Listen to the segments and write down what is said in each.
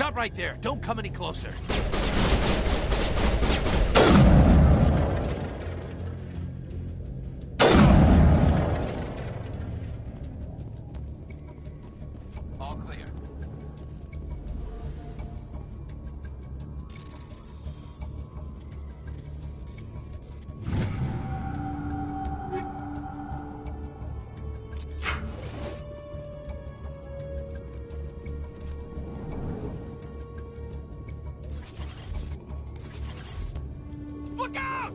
Stop right there. Don't come any closer. All clear. Look out!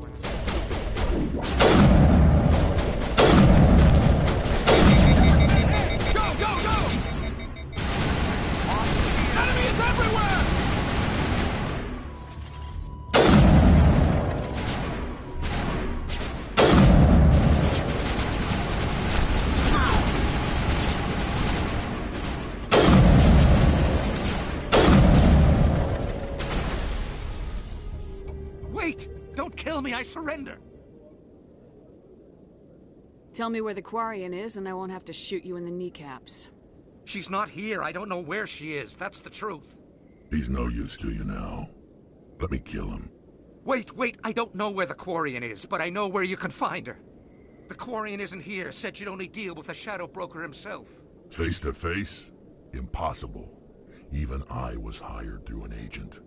Go, go, go! Enemy is everywhere! Wait! Don't kill me, I surrender! Tell me where the Quarian is and I won't have to shoot you in the kneecaps. She's not here. I don't know where she is. That's the truth. He's no use to you now. Let me kill him. Wait, I don't know where the Quarian is, but I know where you can find her. The Quarian isn't here. Said you'd only deal with the Shadow Broker himself. Face to face? Impossible. Even I was hired through an agent.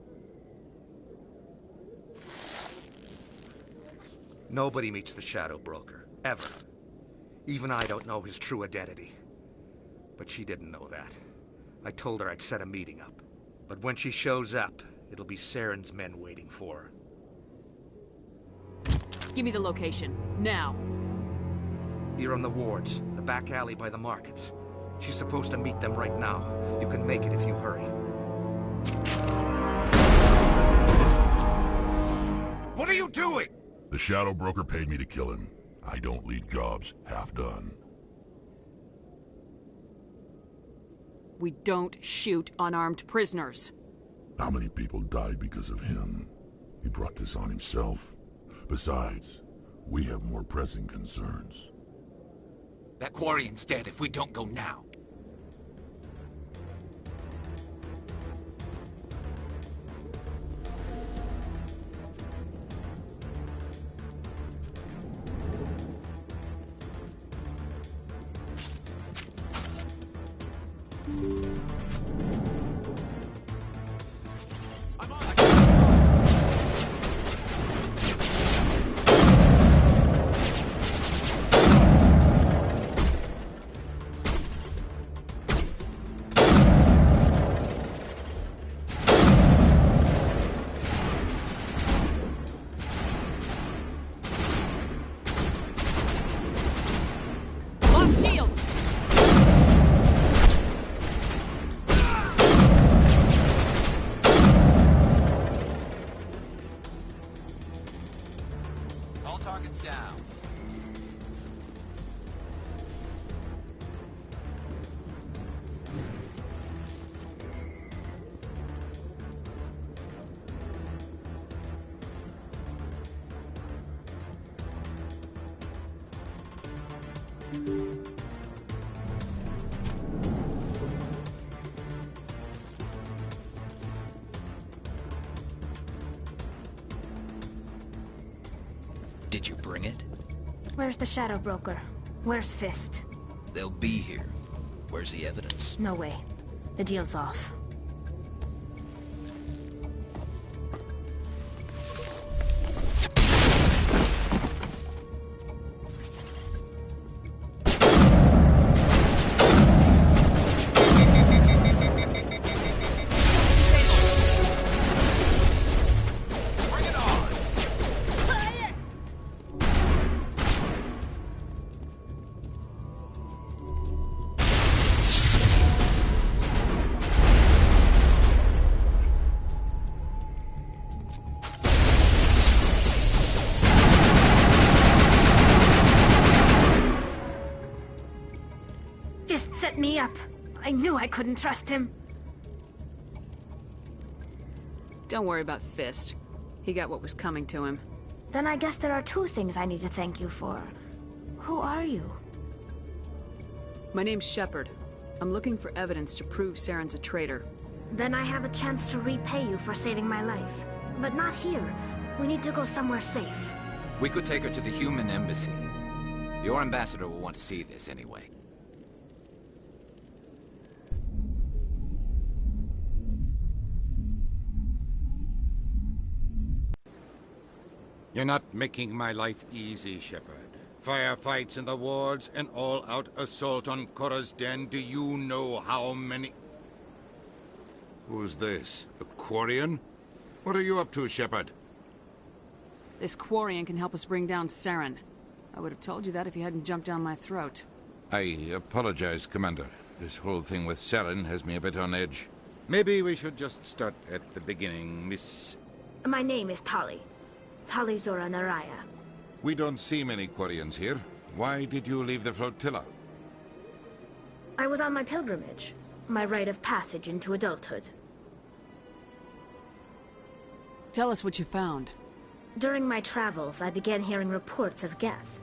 Nobody meets the Shadow Broker, ever. Even I don't know his true identity. But she didn't know that. I told her I'd set a meeting up. But when she shows up, it'll be Saren's men waiting for her. Give me the location, now. Here on the wards, the back alley by the markets. She's supposed to meet them right now. You can make it if you hurry. What are you doing? The Shadow Broker paid me to kill him. I don't leave jobs half done. We don't shoot unarmed prisoners. How many people died because of him? He brought this on himself. Besides, we have more pressing concerns. That Quarian's dead if we don't go now. Targets down. Did you bring it? Where's the Shadow Broker? Where's Fist? They'll be here. Where's the evidence? No way. The deal's off. Set me up. I knew I couldn't trust him. Don't worry about Fist. He got what was coming to him. Then I guess there are two things I need to thank you for. Who are you? My name's Shepard. I'm looking for evidence to prove Saren's a traitor. Then I have a chance to repay you for saving my life. But not here. We need to go somewhere safe. We could take her to the human embassy. Your ambassador will want to see this anyway. You're not making my life easy, Shepard. Firefights in the wards, an all-out assault on Korra's den. Do you know how many... Who's this? The Quarian? What are you up to, Shepard? This Quarian can help us bring down Saren. I would have told you that if you hadn't jumped down my throat. I apologize, Commander. This whole thing with Saren has me a bit on edge. Maybe we should just start at the beginning, Miss... My name is Tali. Tali Zora Naraya. We don't see many Quarians here. Why did you leave the flotilla? I was on my pilgrimage. My rite of passage into adulthood. Tell us what you found. During my travels, I began hearing reports of Geth.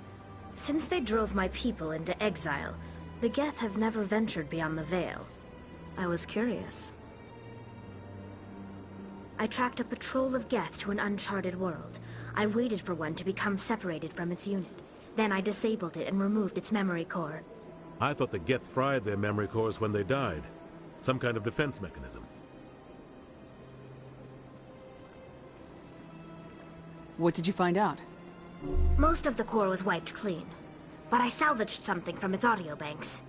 Since they drove my people into exile, the Geth have never ventured beyond the Veil. I was curious. I tracked a patrol of Geth to an uncharted world. I waited for one to become separated from its unit. Then I disabled it and removed its memory core. I thought the Geth fried their memory cores when they died. Some kind of defense mechanism. What did you find out? Most of the core was wiped clean, but I salvaged something from its audio banks.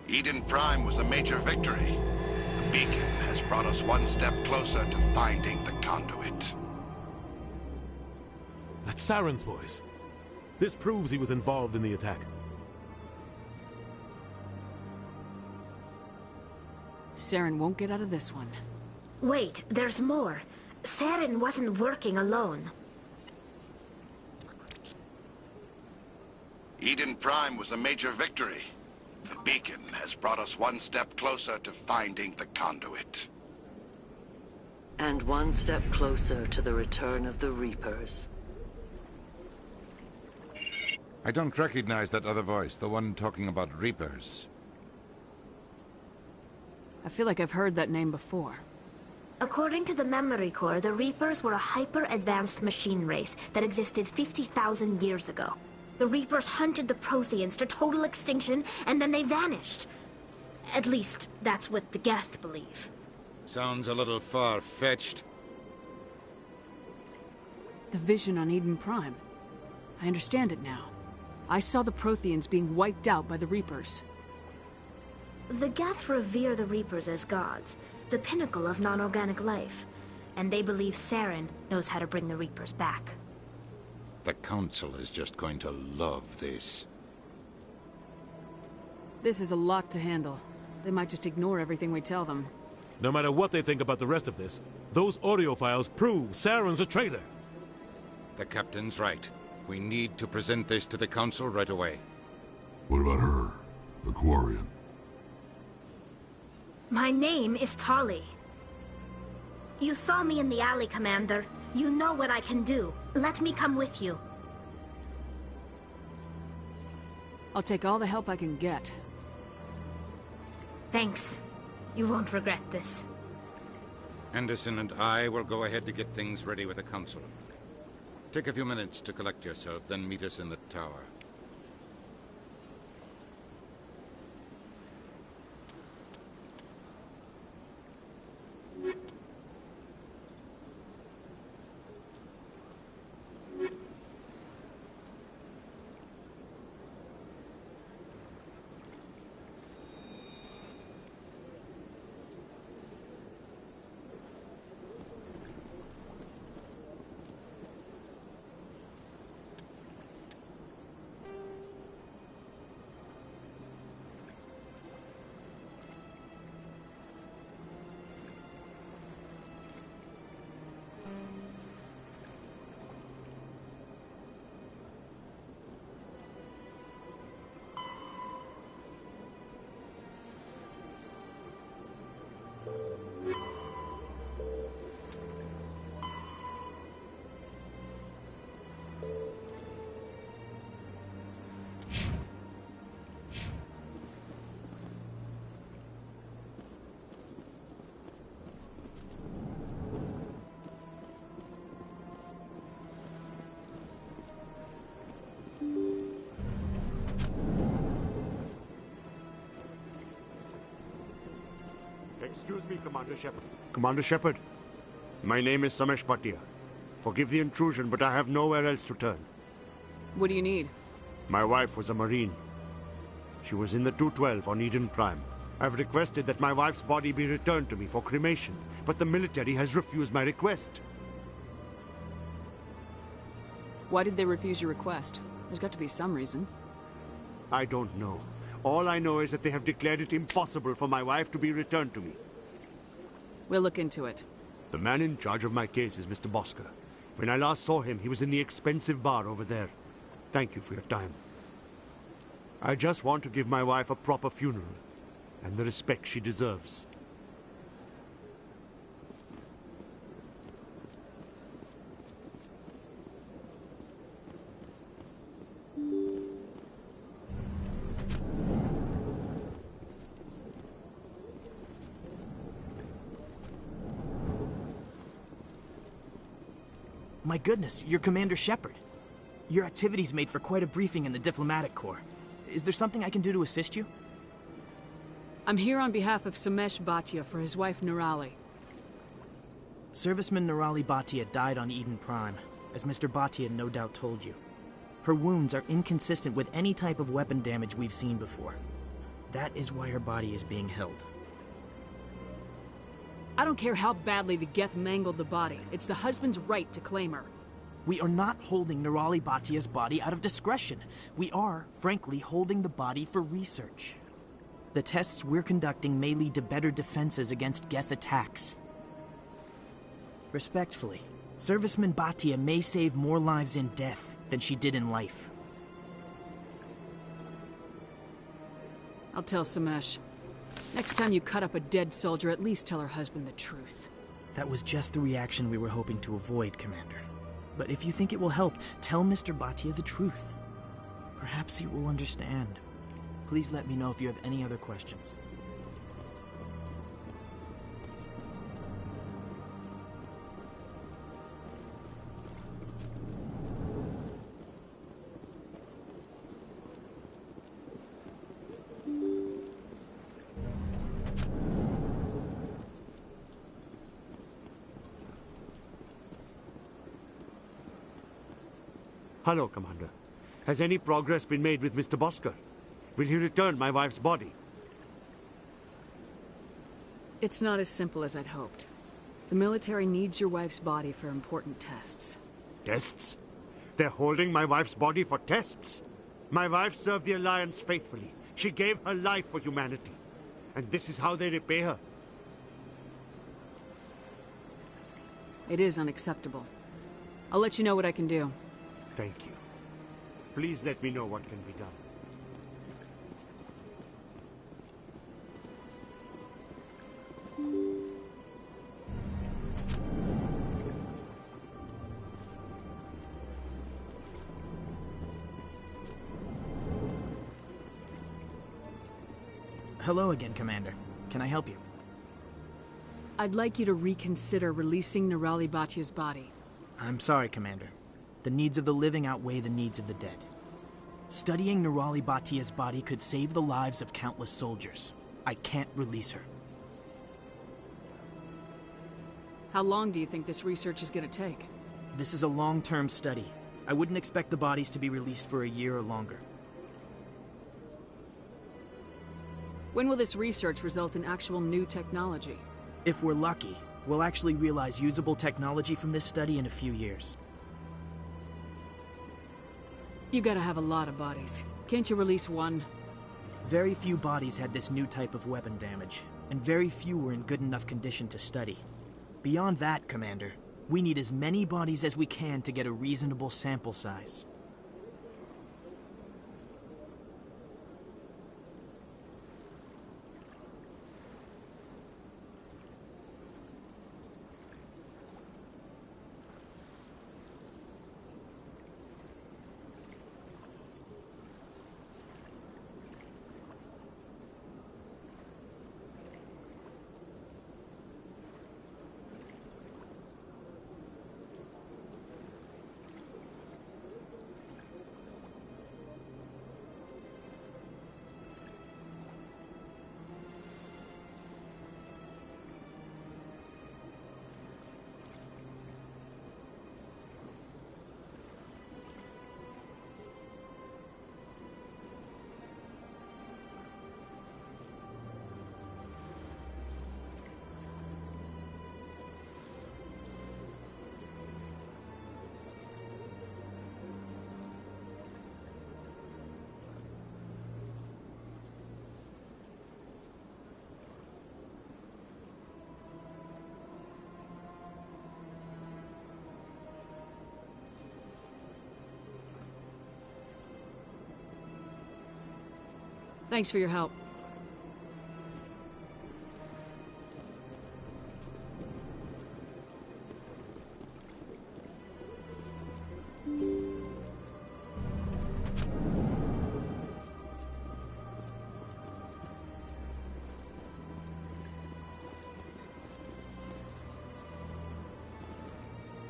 Eden Prime was a major victory. The beacon has brought us one step closer to finding the conduit. That's Saren's voice. This proves he was involved in the attack. Saren won't get out of this one. Wait, there's more. Saren wasn't working alone. Eden Prime was a major victory. The beacon has brought us one step closer to finding the conduit. And one step closer to the return of the Reapers. I don't recognize that other voice, the one talking about Reapers. I feel like I've heard that name before. According to the memory core, the Reapers were a hyper-advanced machine race that existed 50,000 years ago. The Reapers hunted the Protheans to total extinction, and then they vanished. At least, that's what the Geth believe. Sounds a little far-fetched. The vision on Eden Prime. I understand it now. I saw the Protheans being wiped out by the Reapers. The Geth revere the Reapers as gods, the pinnacle of non-organic life. And they believe Saren knows how to bring the Reapers back. The Council is just going to love this. This is a lot to handle. They might just ignore everything we tell them. No matter what they think about the rest of this, those audio files prove Saren's a traitor. The Captain's right. We need to present this to the Council right away. What about her? The Quarian? My name is Tali. You saw me in the alley, Commander. You know what I can do. Let me come with you. I'll take all the help I can get. Thanks. You won't regret this. Anderson and I will go ahead to get things ready with the Council. Take a few minutes to collect yourself, then meet us in the tower. Excuse me, Commander Shepard. Commander Shepard, my name is Samesh Bhatia. Forgive the intrusion, but I have nowhere else to turn. What do you need? My wife was a Marine. She was in the 212 on Eden Prime. I've requested that my wife's body be returned to me for cremation, but the military has refused my request. Why did they refuse your request? There's got to be some reason. I don't know. All I know is that they have declared it impossible for my wife to be returned to me. We'll look into it. The man in charge of my case is Mr. Bosker. When I last saw him, he was in the expensive bar over there. Thank you for your time. I just want to give my wife a proper funeral, and the respect she deserves. My goodness, you're Commander Shepard. Your activities made for quite a briefing in the Diplomatic Corps. Is there something I can do to assist you? I'm here on behalf of Samesh Bhatia for his wife Nirali. Serviceman Nirali Bhatia died on Eden Prime, as Mr. Bhatia no doubt told you. Her wounds are inconsistent with any type of weapon damage we've seen before. That is why her body is being held. I don't care how badly the Geth mangled the body. It's the husband's right to claim her. We are not holding Nirali Bhatia's body out of discretion. We are, frankly, holding the body for research. The tests we're conducting may lead to better defenses against Geth attacks. Respectfully, Serviceman Bhatia may save more lives in death than she did in life. I'll tell Samesh. Next time you cut up a dead soldier, at least tell her husband the truth. That was just the reaction we were hoping to avoid, Commander. But if you think it will help, tell Mr. Bhatia the truth. Perhaps he will understand. Please let me know if you have any other questions. Hello, Commander. Has any progress been made with Mr. Bosker? Will he return my wife's body? It's not as simple as I'd hoped. The military needs your wife's body for important tests. Tests? They're holding my wife's body for tests? My wife served the Alliance faithfully. She gave her life for humanity. And this is how they repay her. It is unacceptable. I'll let you know what I can do. Thank you. Please let me know what can be done. Hello again, Commander. Can I help you? I'd like you to reconsider releasing Nirali Bhatia's body. I'm sorry, Commander. The needs of the living outweigh the needs of the dead. Studying Nirali Bhatia's body could save the lives of countless soldiers. I can't release her. How long do you think this research is going to take? This is a long-term study. I wouldn't expect the bodies to be released for a year or longer. When will this research result in actual new technology? If we're lucky, we'll actually realize usable technology from this study in a few years. You gotta have a lot of bodies. Can't you release one? Very few bodies had this new type of weapon damage, and very few were in good enough condition to study. Beyond that, Commander, we need as many bodies as we can to get a reasonable sample size. Thanks for your help.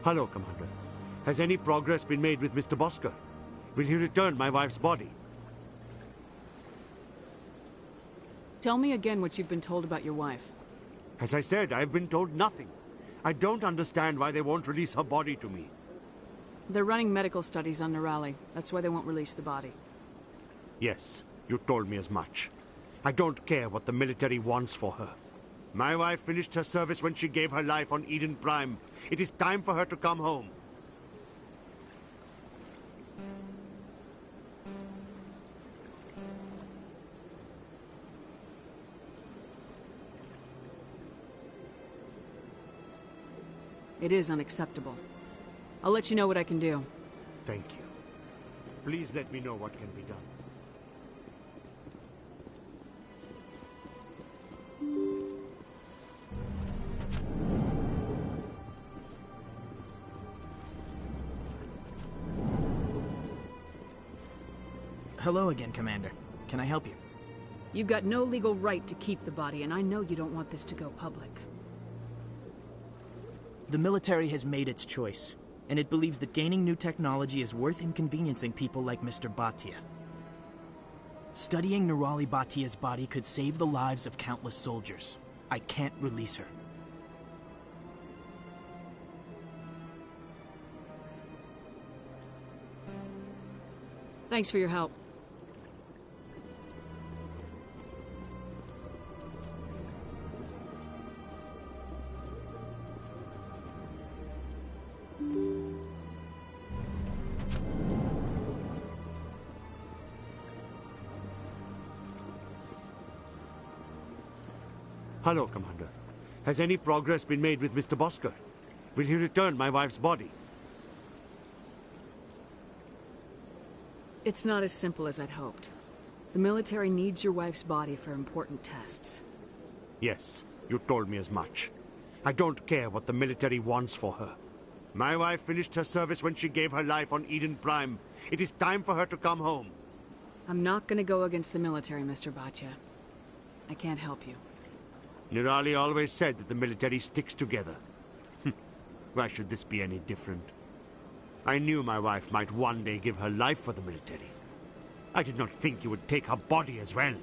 Hello, Commander. Has any progress been made with Mr. Bosker? Will he return my wife's body? Tell me again what you've been told about your wife. As I said, I've been told nothing. I don't understand why they won't release her body to me. They're running medical studies on Nirali. That's why they won't release the body. Yes, you told me as much. I don't care what the military wants for her. My wife finished her service when she gave her life on Eden Prime. It is time for her to come home. It is unacceptable. I'll let you know what I can do. Thank you. Please let me know what can be done. Hello again, Commander. Can I help you? You've got no legal right to keep the body, and I know you don't want this to go public. The military has made its choice, and it believes that gaining new technology is worth inconveniencing people like Mr. Bhatia. Studying Nirali Bhatia's body could save the lives of countless soldiers. I can't release her. Thanks for your help. Hello, Commander. Has any progress been made with Mr. Bosker? Will he return my wife's body? It's not as simple as I'd hoped. The military needs your wife's body for important tests. Yes, you told me as much. I don't care what the military wants for her. My wife finished her service when she gave her life on Eden Prime. It is time for her to come home. I'm not gonna go against the military, Mr. Bhatia. I can't help you. Nirali always said that the military sticks together. Why should this be any different? I knew my wife might one day give her life for the military. I did not think you would take her body as well.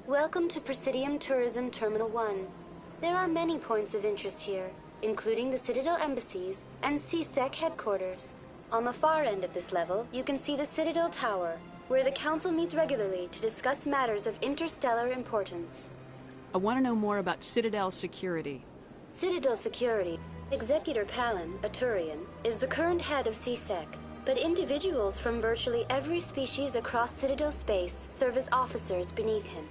Welcome to Presidium Tourism Terminal 1. There are many points of interest here, including the Citadel embassies and CSEC headquarters. On the far end of this level, you can see the Citadel Tower, where the Council meets regularly to discuss matters of interstellar importance. I want to know more about Citadel security. Citadel Security. Executor Palin, a Turian, is the current head of CSEC, but individuals from virtually every species across Citadel space serve as officers beneath him.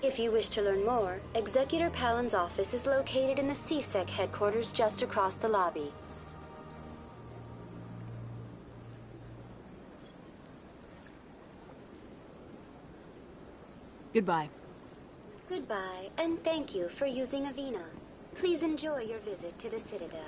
If you wish to learn more, Executor Palin's office is located in the CSEC headquarters just across the lobby. Goodbye. Goodbye, and thank you for using Avina. Please enjoy your visit to the Citadel.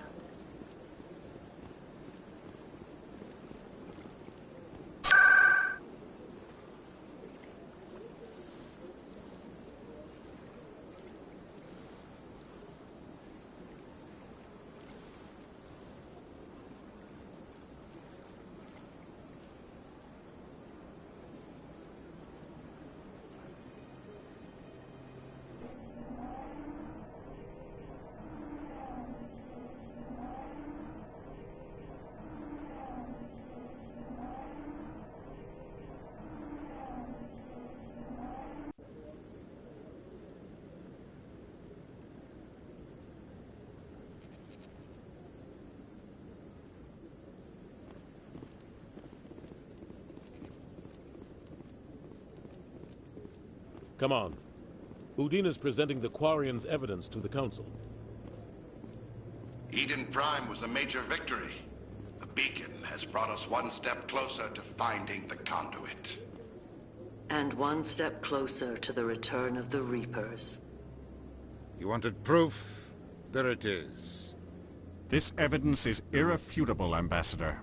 Come on. Udina's presenting the Quarian's evidence to the Council. Eden Prime was a major victory. The beacon has brought us one step closer to finding the conduit. And one step closer to the return of the Reapers. You wanted proof? There it is. This evidence is irrefutable, Ambassador.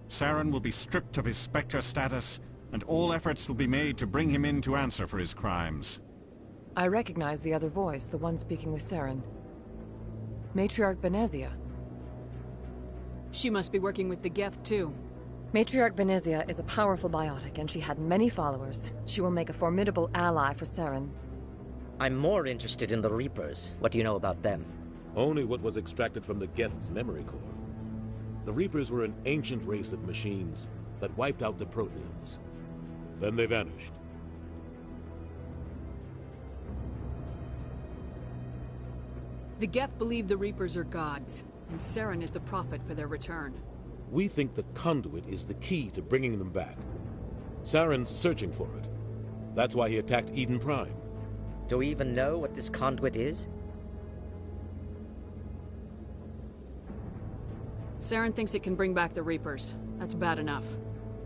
Saren will be stripped of his Spectre status, and all efforts will be made to bring him in to answer for his crimes. I recognize the other voice, the one speaking with Saren. Matriarch Benezia. She must be working with the Geth, too. Matriarch Benezia is a powerful biotic, and she had many followers. She will make a formidable ally for Saren. I'm more interested in the Reapers. What do you know about them? Only what was extracted from the Geth's memory core. The Reapers were an ancient race of machines that wiped out the Protheans. Then they vanished. The Geth believe the Reapers are gods, and Saren is the prophet for their return. We think the conduit is the key to bringing them back. Saren's searching for it. That's why he attacked Eden Prime. Do we even know what this conduit is? Saren thinks it can bring back the Reapers. That's bad enough.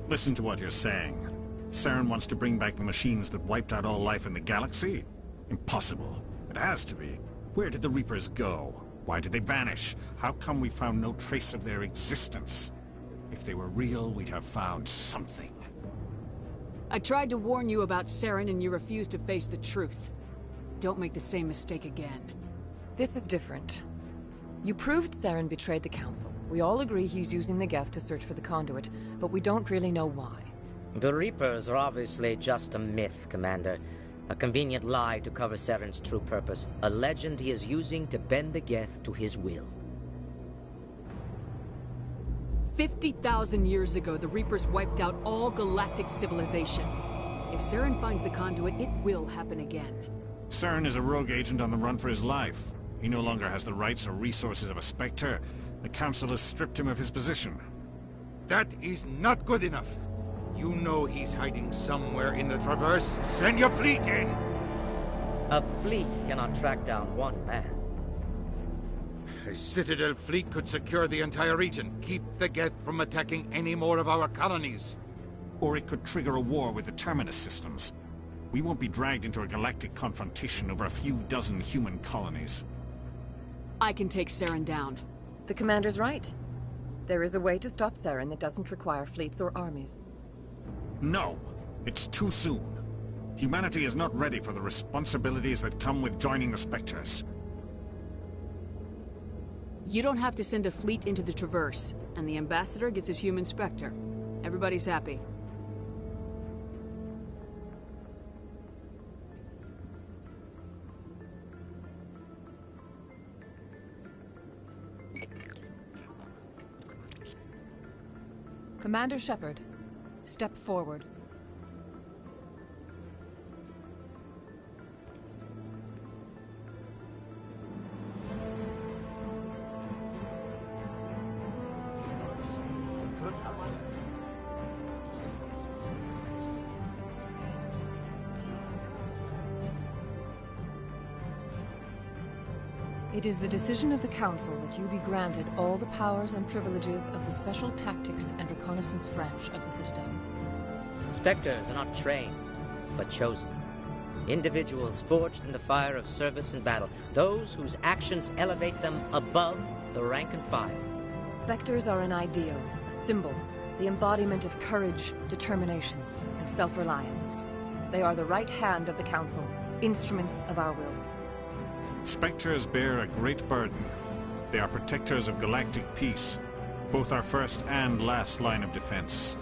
Listen to what you're saying. Saren wants to bring back the machines that wiped out all life in the galaxy? Impossible. It has to be. Where did the Reapers go? Why did they vanish? How come we found no trace of their existence? If they were real, we'd have found something. I tried to warn you about Saren and you refused to face the truth. Don't make the same mistake again. This is different. You proved Saren betrayed the Council. We all agree he's using the Geth to search for the conduit, but we don't really know why. The Reapers are obviously just a myth, Commander. A convenient lie to cover Saren's true purpose. A legend he is using to bend the Geth to his will. 50,000 years ago, the Reapers wiped out all galactic civilization. If Saren finds the conduit, it will happen again. Saren is a rogue agent on the run for his life. He no longer has the rights or resources of a Spectre. The Council has stripped him of his position. That is not good enough. You know he's hiding somewhere in the Traverse. Send your fleet in! A fleet cannot track down one man. A Citadel fleet could secure the entire region. Keep the Geth from attacking any more of our colonies. Or it could trigger a war with the Terminus systems. We won't be dragged into a galactic confrontation over a few dozen human colonies. I can take Saren down. The Commander's right. There is a way to stop Saren that doesn't require fleets or armies. No, it's too soon. Humanity is not ready for the responsibilities that come with joining the Spectres. You don't have to send a fleet into the Traverse, and the Ambassador gets his human Spectre. Everybody's happy. Commander Shepard, step forward. It is the decision of the Council that you be granted all the powers and privileges of the Special Tactics and Reconnaissance Branch of the Citadel. Spectres are not trained, but chosen. Individuals forged in the fire of service and battle. Those whose actions elevate them above the rank and file. Spectres are an ideal, a symbol, the embodiment of courage, determination, and self-reliance. They are the right hand of the Council, instruments of our will. Spectres bear a great burden. They are protectors of galactic peace, both our first and last line of defense.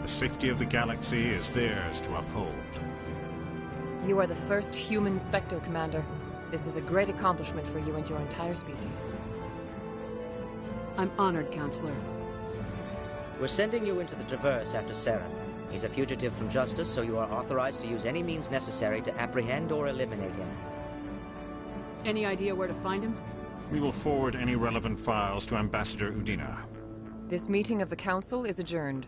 The safety of the galaxy is theirs to uphold. You are the first human Spectre, Commander. This is a great accomplishment for you and your entire species. I'm honored, Counselor. We're sending you into the Traverse after Saren. He's a fugitive from justice, so you are authorized to use any means necessary to apprehend or eliminate him. Any idea where to find him? We will forward any relevant files to Ambassador Udina. This meeting of the Council is adjourned.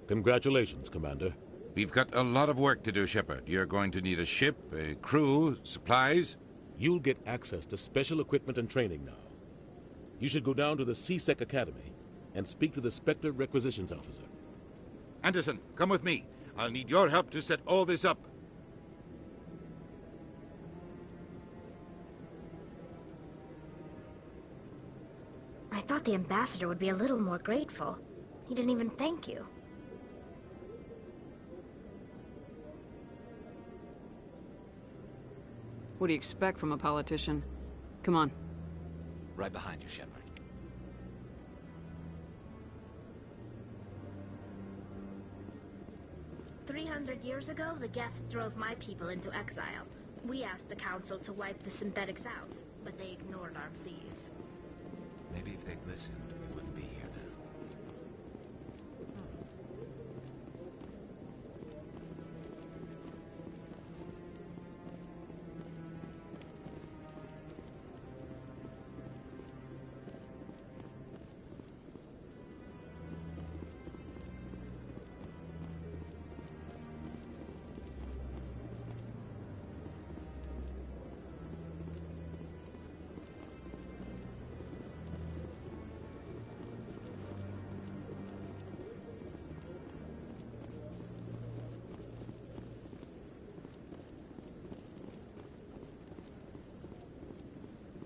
Congratulations, Commander. We've got a lot of work to do, Shepard. You're going to need a ship, a crew, supplies. You'll get access to special equipment and training now. You should go down to the C-Sec Academy and speak to the Spectre Requisitions Officer. Anderson, come with me. I'll need your help to set all this up. I thought the ambassador would be a little more grateful. He didn't even thank you. What do you expect from a politician? Come on. Right behind you, Shepard. "300 years ago, the Geth drove my people into exile. We asked the Council to wipe the synthetics out, but they ignored our pleas. Maybe if they'd listened, we wouldn't be here now.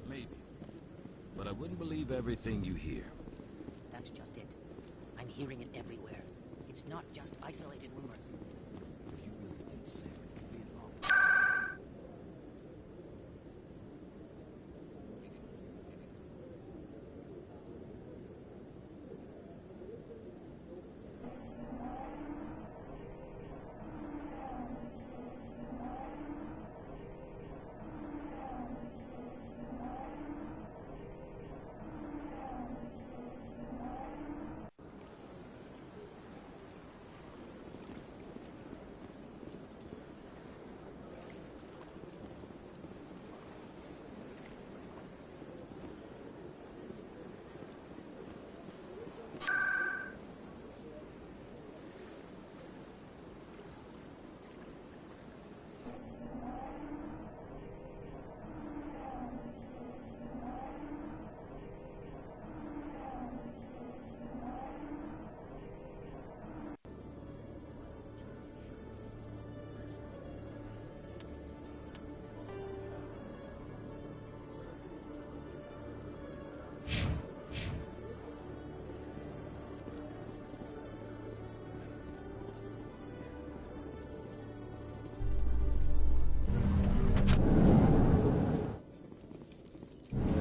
Maybe. But I wouldn't believe everything you hear. That's just it. I'm hearing it everywhere. It's not just isolated rumors. Do you really think Sam could be involved?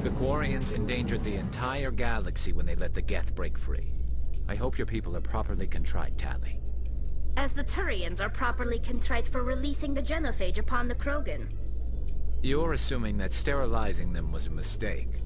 The Quarians endangered the entire galaxy when they let the Geth break free. I hope your people are properly contrite, Tali. As the Turians are properly contrite for releasing the genophage upon the Krogan. You're assuming that sterilizing them was a mistake.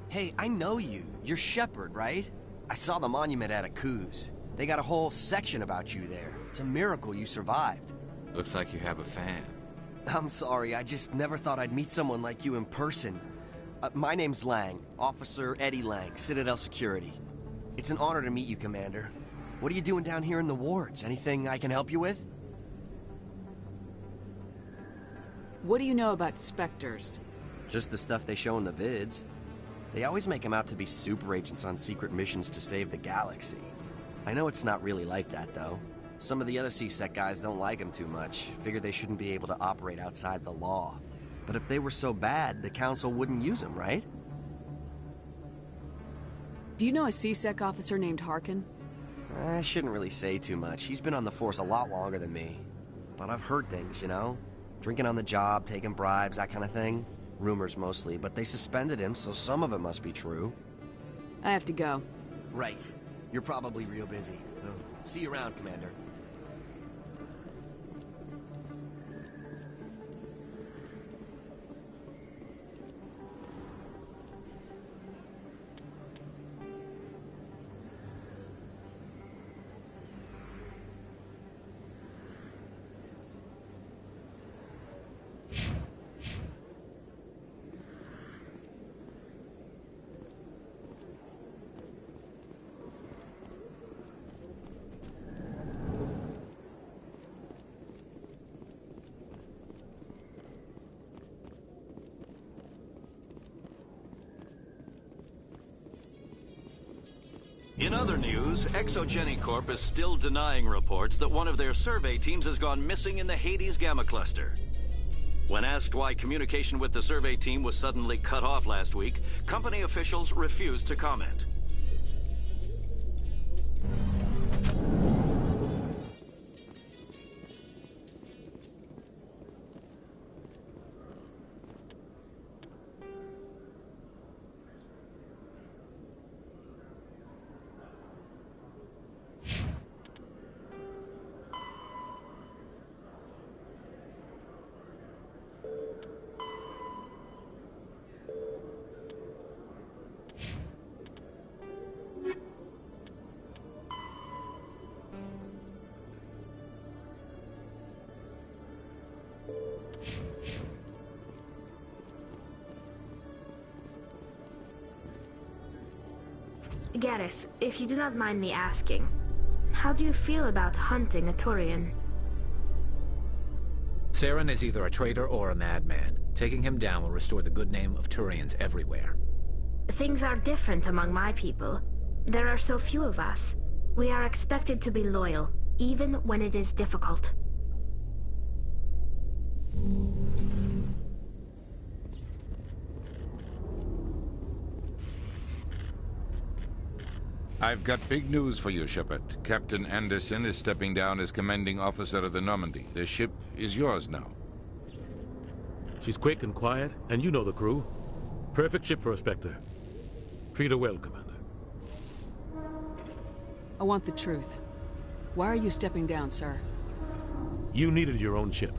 Hey, I know you. You're Shepard, right? I saw the monument at Akuz. They got a whole section about you there. It's a miracle you survived. Looks like you have a fan. I'm sorry, I just never thought I'd meet someone like you in person. My name's Lang, Officer Eddie Lang, Citadel Security. It's an honor to meet you, Commander. What are you doing down here in the wards? Anything I can help you with? What do you know about Spectres? Just the stuff they show in the vids. They always make them out to be super agents on secret missions to save the galaxy. I know it's not really like that, though. Some of the other C-Sec guys don't like them too much, figure they shouldn't be able to operate outside the law. But if they were so bad, the Council wouldn't use them, right? Do you know a C-Sec officer named Harkin? I shouldn't really say too much. He's been on the force a lot longer than me. But I've heard things, you know? Drinking on the job, taking bribes, that kind of thing. Rumors mostly, but they suspended him, so some of it must be true. I have to go. Right. You're probably real busy. Well, see you around, Commander. In other news, Exogeny Corp is still denying reports that one of their survey teams has gone missing in the Hades Gamma Cluster. When asked why communication with the survey team was suddenly cut off last week, company officials refused to comment. Garrus, if you do not mind me asking, how do you feel about hunting a Turian? Saren is either a traitor or a madman. Taking him down will restore the good name of Turians everywhere. Things are different among my people. There are so few of us. We are expected to be loyal, even when it is difficult. I've got big news for you, Shepard. Captain Anderson is stepping down as commanding officer of the Normandy. The ship is yours now. She's quick and quiet, and you know the crew. Perfect ship for a Spectre. Treat her well, Commander. I want the truth. Why are you stepping down, sir? You needed your own ship.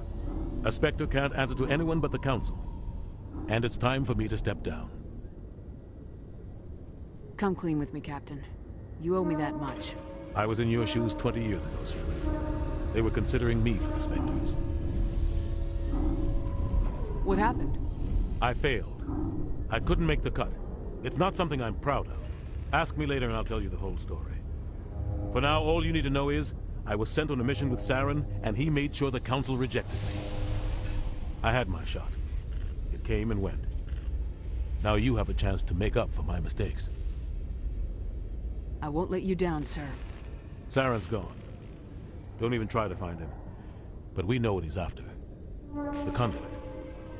A Spectre can't answer to anyone but the Council. And it's time for me to step down. Come clean with me, Captain. You owe me that much. I was in your shoes 20 years ago, Shepard. They were considering me for the Spectres. What happened? I failed. I couldn't make the cut. It's not something I'm proud of. Ask me later and I'll tell you the whole story. For now, all you need to know is, I was sent on a mission with Saren, and he made sure the Council rejected me. I had my shot. It came and went. Now you have a chance to make up for my mistakes. I won't let you down, sir. Saren's gone. Don't even try to find him. But we know what he's after. The conduit.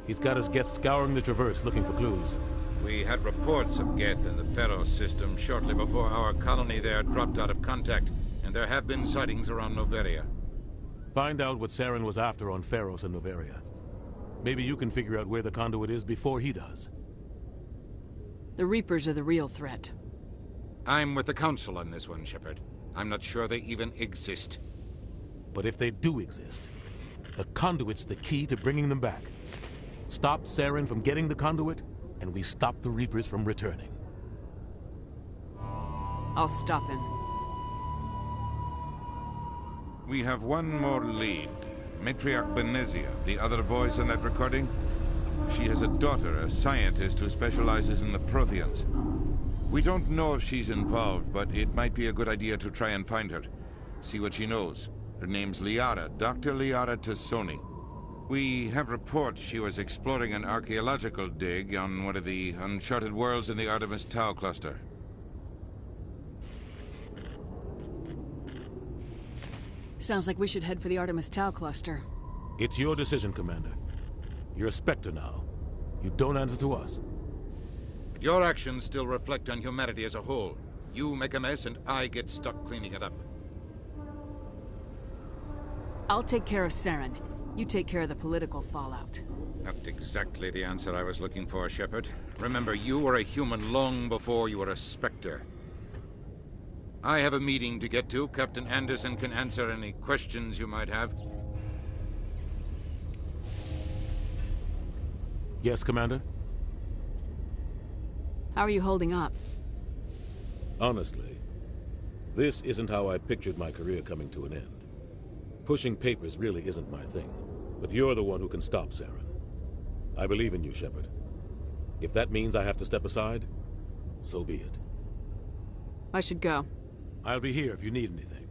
He's got his Geth scouring the Traverse looking for clues. We had reports of Geth in the Pharos system shortly before our colony there dropped out of contact, and there have been sightings around Noveria. Find out what Saren was after on Pharos and Noveria. Maybe you can figure out where the conduit is before he does. The Reapers are the real threat. I'm with the Council on this one, Shepard. I'm not sure they even exist. But if they do exist, the conduit's the key to bringing them back. Stop Saren from getting the conduit, and we stop the Reapers from returning. I'll stop him. We have one more lead. Matriarch Benezia, the other voice in that recording. She has a daughter, a scientist who specializes in the Protheans. We don't know if she's involved, but it might be a good idea to try and find her. See what she knows. Her name's Liara, Dr. Liara Tassoni. We have reports she was exploring an archaeological dig on one of the uncharted worlds in the Artemis Tau cluster. Sounds like we should head for the Artemis Tau cluster. It's your decision, Commander. You're a Spectre now. You don't answer to us. But your actions still reflect on humanity as a whole. You make a mess and I get stuck cleaning it up. I'll take care of Saren. You take care of the political fallout. Not exactly the answer I was looking for, Shepard. Remember, you were a human long before you were a Spectre. I have a meeting to get to. Captain Anderson can answer any questions you might have. Yes, Commander? How are you holding up? Honestly, this isn't how I pictured my career coming to an end. Pushing papers really isn't my thing, but you're the one who can stop Saren. I believe in you, Shepard. If that means I have to step aside, so be it. I should go. I'll be here if you need anything.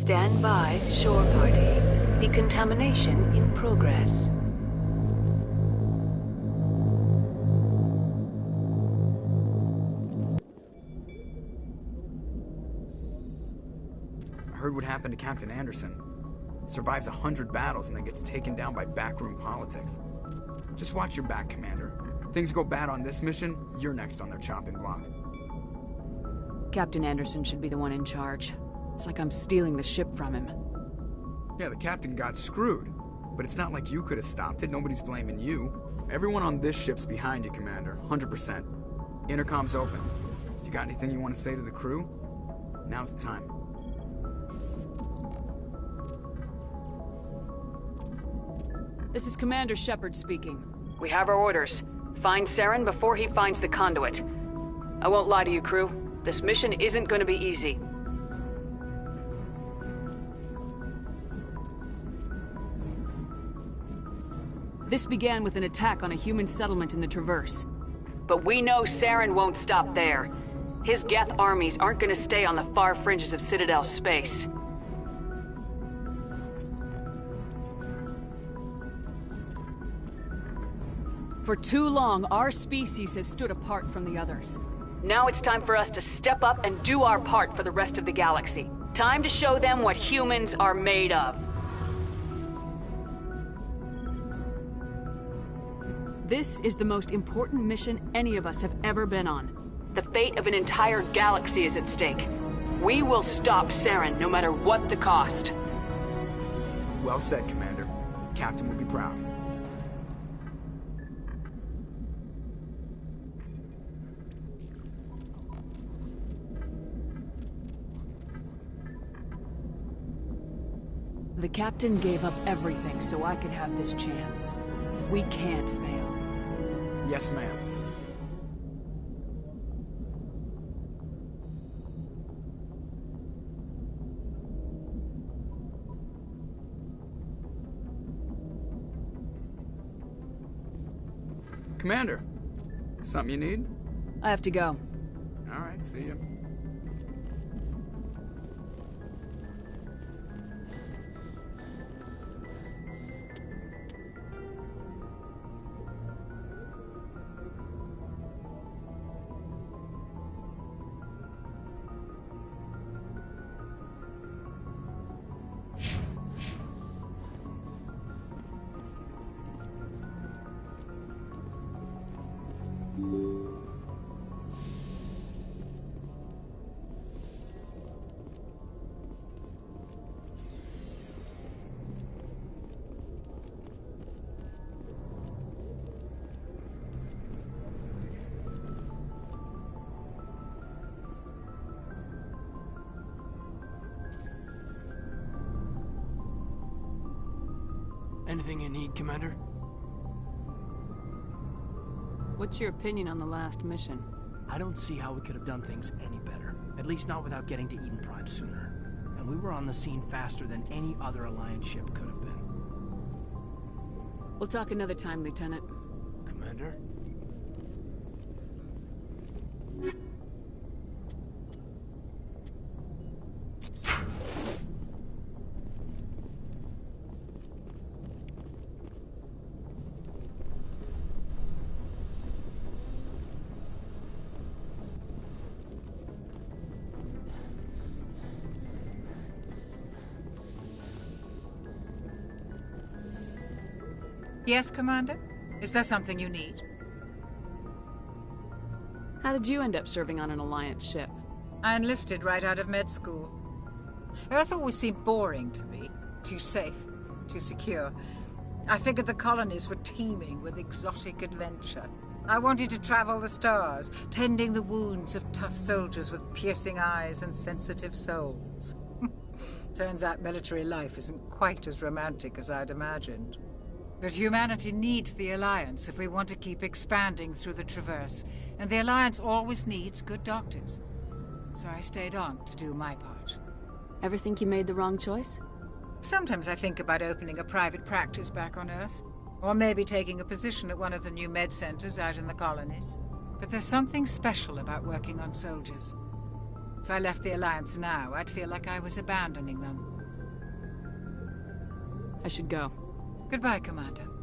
Stand by, shore party. Decontamination in progress. I heard what happened to Captain Anderson. Survives 100 battles and then gets taken down by backroom politics. Just watch your back, Commander. Things go bad on this mission, you're next on their chopping block. Captain Anderson should be the one in charge. It's like I'm stealing the ship from him. Yeah, the captain got screwed. But it's not like you could have stopped it. Nobody's blaming you. Everyone on this ship's behind you, Commander. 100%. Intercom's open. If you got anything you want to say to the crew, now's the time. This is Commander Shepard speaking. We have our orders. Find Saren before he finds the conduit. I won't lie to you, crew. This mission isn't going to be easy. This began with an attack on a human settlement in the Traverse. But we know Saren won't stop there. His Geth armies aren't going to stay on the far fringes of Citadel space. For too long, our species has stood apart from the others. Now it's time for us to step up and do our part for the rest of the galaxy. Time to show them what humans are made of. This is the most important mission any of us have ever been on. The fate of an entire galaxy is at stake. We will stop Saren, no matter what the cost. Well said, Commander. Captain will be proud. The captain gave up everything so I could have this chance. We can't fail. Yes, ma'am. Commander, something you need? I have to go. All right, see you. Anything you need, Commander? What's your opinion on the last mission? I don't see how we could have done things any better. At least not without getting to Eden Prime sooner. And we were on the scene faster than any other Alliance ship could have been. We'll talk another time, Lieutenant. Commander? Yes, Commander? Is there something you need? How did you end up serving on an Alliance ship? I enlisted right out of med school. Earth always seemed boring to me. Too safe, too secure. I figured the colonies were teeming with exotic adventure. I wanted to travel the stars, tending the wounds of tough soldiers with piercing eyes and sensitive souls. Turns out military life isn't quite as romantic as I'd imagined. But humanity needs the Alliance if we want to keep expanding through the Traverse, and the Alliance always needs good doctors. So I stayed on to do my part. Ever think you made the wrong choice? Sometimes I think about opening a private practice back on Earth, or maybe taking a position at one of the new med centers out in the colonies. But there's something special about working on soldiers. If I left the Alliance now, I'd feel like I was abandoning them. I should go. Goodbye, Commander.